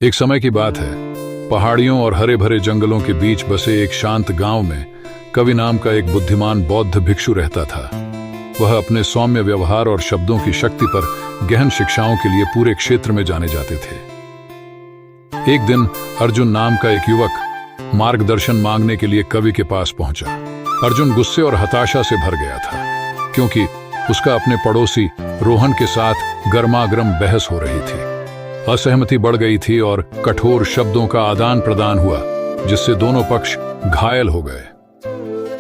एक समय की बात है, पहाड़ियों और हरे भरे जंगलों के बीच बसे एक शांत गांव में कवि नाम का एक बुद्धिमान बौद्ध भिक्षु रहता था। वह अपने सौम्य व्यवहार और शब्दों की शक्ति पर गहन शिक्षाओं के लिए पूरे क्षेत्र में जाने जाते थे। एक दिन अर्जुन नाम का एक युवक मार्गदर्शन मांगने के लिए कवि के पास पहुंचा। अर्जुन गुस्से और हताशा से भर गया था, क्योंकि उसका अपने पड़ोसी रोहन के साथ गर्मागर्म बहस हो रही थी। असहमति बढ़ गई थी और कठोर शब्दों का आदान प्रदान हुआ, जिससे दोनों पक्ष घायल हो गए।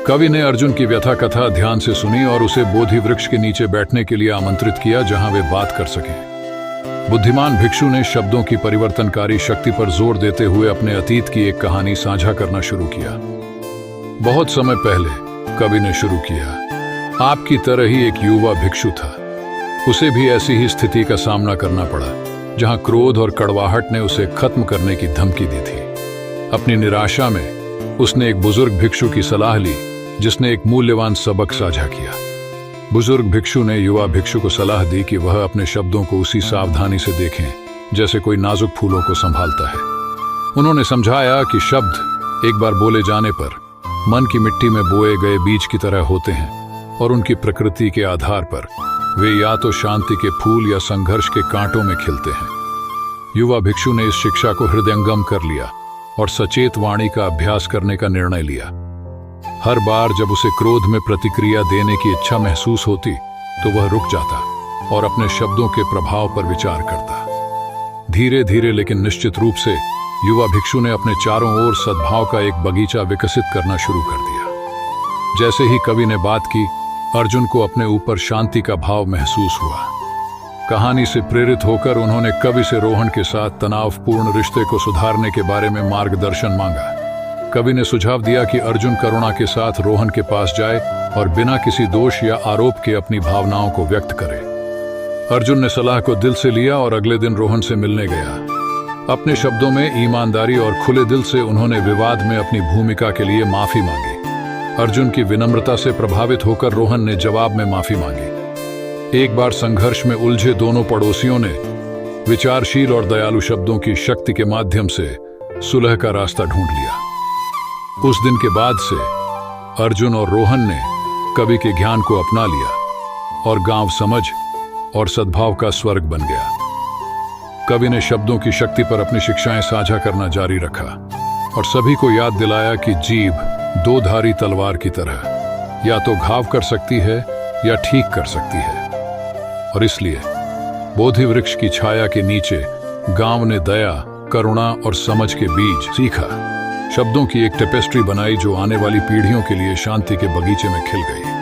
कवि ने अर्जुन की व्यथा कथा ध्यान से सुनी और उसे बोधि वृक्ष के नीचे बैठने के लिए आमंत्रित किया, जहां वे बात कर सकें। बुद्धिमान भिक्षु ने शब्दों की परिवर्तनकारी शक्ति पर जोर देते हुए अपने अतीत की एक कहानी साझा करना शुरू किया। बहुत समय पहले कवि ने शुरू किया, आपकी तरह ही एक युवा भिक्षु था। उसे भी ऐसी ही स्थिति का सामना करना पड़ा, जहां क्रोध और कड़वाहट ने उसे खत्म करने की धमकी दी थी। अपनी निराशा में उसने एक बुजुर्ग भिक्षु की सलाह ली, जिसने एक मूल्यवान सबक साझा किया। बुजुर्ग भिक्षु ने युवा भिक्षु को सलाह दी कि वह अपने शब्दों को उसी सावधानी से देखें जैसे कोई नाजुक फूलों को संभालता है। उन्होंने समझाया कि शब्द एक बार बोले जाने पर मन की मिट्टी में बोए गए बीज की तरह होते हैं और उनकी प्रकृति के आधार पर वे या तो शांति के फूल या संघर्ष के कांटों में खिलते हैं। युवा भिक्षु ने इस शिक्षा को हृदयंगम कर लिया और सचेत वाणी का अभ्यास करने का निर्णय लिया। हर बार जब उसे क्रोध में प्रतिक्रिया देने की इच्छा महसूस होती, तो वह रुक जाता और अपने शब्दों के प्रभाव पर विचार करता। धीरे धीरे लेकिन निश्चित रूप से युवा भिक्षु ने अपने चारों ओर सद्भाव का एक बगीचा विकसित करना शुरू कर दिया। जैसे ही कवि ने बात की, अर्जुन को अपने ऊपर शांति का भाव महसूस हुआ। कहानी से प्रेरित होकर उन्होंने कवि से रोहन के साथ तनावपूर्ण रिश्ते को सुधारने के बारे में मार्गदर्शन मांगा। कवि ने सुझाव दिया कि अर्जुन करुणा के साथ रोहन के पास जाए और बिना किसी दोष या आरोप के अपनी भावनाओं को व्यक्त करे। अर्जुन ने सलाह को दिल से लिया और अगले दिन रोहन से मिलने गया। अपने शब्दों में ईमानदारी और खुले दिल से उन्होंने विवाद में अपनी भूमिका के लिए माफी मांगी। अर्जुन की विनम्रता से प्रभावित होकर रोहन ने जवाब में माफी मांगी। एक बार संघर्ष में उलझे दोनों पड़ोसियों ने विचारशील और दयालु शब्दों की शक्ति के माध्यम से सुलह का रास्ता ढूंढ लिया। उस दिन के बाद से अर्जुन और रोहन ने कवि के ज्ञान को अपना लिया और गांव समझ और सद्भाव का स्वर्ग बन गया। कवि ने शब्दों की शक्ति पर अपनी शिक्षाएं साझा करना जारी रखा और सभी को याद दिलाया कि जीभ दो धारी तलवार की तरह या तो घाव कर सकती है या ठीक कर सकती है। और इसलिए बोधि वृक्ष की छाया के नीचे गांव ने दया, करुणा और समझ के बीज सीखा। शब्दों की एक टेपेस्ट्री बनाई जो आने वाली पीढ़ियों के लिए शांति के बगीचे में खिल गई।